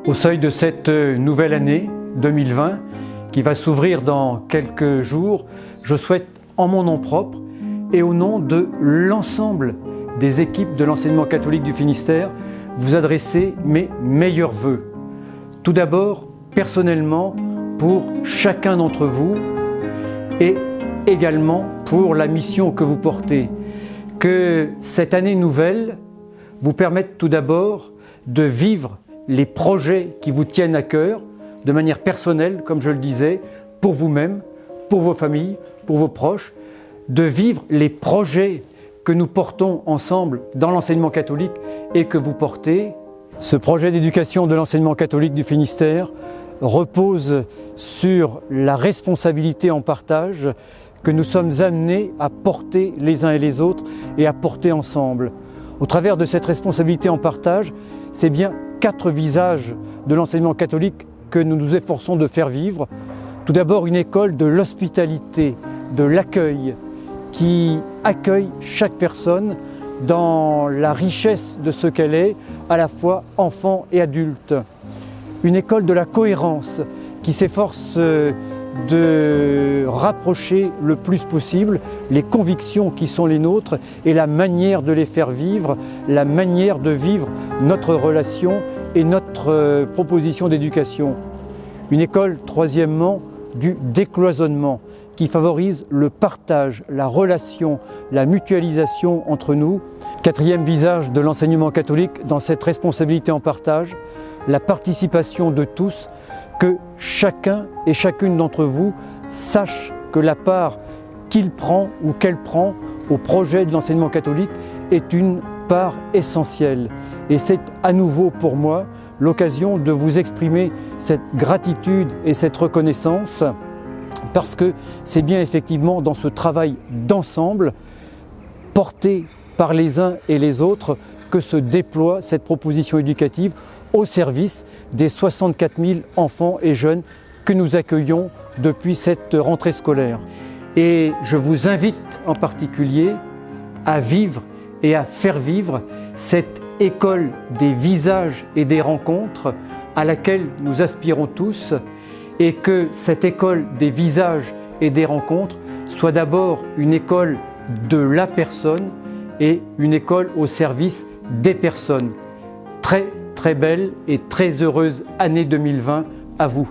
Au seuil de cette nouvelle année 2020 qui va s'ouvrir dans quelques jours, je souhaite en mon nom propre et au nom de l'ensemble des équipes de l'enseignement catholique du Finistère vous adresser mes meilleurs vœux. Tout d'abord, personnellement, pour chacun d'entre vous et également pour la mission que vous portez. Que cette année nouvelle vous permette tout d'abord de vivre les projets qui vous tiennent à cœur de manière personnelle, comme je le disais, pour vous-même, pour vos familles, pour vos proches, de vivre les projets que nous portons ensemble dans l'enseignement catholique et que vous portez. Ce projet d'éducation de l'enseignement catholique du Finistère repose sur la responsabilité en partage que nous sommes amenés à porter les uns et les autres et à porter ensemble. Au travers de cette responsabilité en partage, c'est bien 4 visages de l'enseignement catholique que nous nous efforçons de faire vivre. Tout d'abord, une école de l'hospitalité, de l'accueil, qui accueille chaque personne dans la richesse de ce qu'elle est, à la fois enfant et adulte. Une école de la cohérence, qui s'efforce de rapprocher le plus possible les convictions qui sont les nôtres et la manière de les faire vivre, la manière de vivre notre relation et notre proposition d'éducation. Une école, troisièmement, du décloisonnement, qui favorise le partage, la relation, la mutualisation entre nous. 4e visage de l'enseignement catholique dans cette responsabilité en partage, la participation de tous, que chacun et chacune d'entre vous sache que la part qu'il prend ou qu'elle prend au projet de l'enseignement catholique est une part essentielle. Et c'est à nouveau pour moi l'occasion de vous exprimer cette gratitude et cette reconnaissance, parce que c'est bien effectivement dans ce travail d'ensemble, porté par les uns et les autres, que se déploie cette proposition éducative au service des 64 000 enfants et jeunes que nous accueillons depuis cette rentrée scolaire. Et je vous invite en particulier à vivre et à faire vivre cette école des visages et des rencontres à laquelle nous aspirons tous, et que cette école des visages et des rencontres soit d'abord une école de la personne et une école au service des personnes. Très belle et très heureuse année 2020 à vous.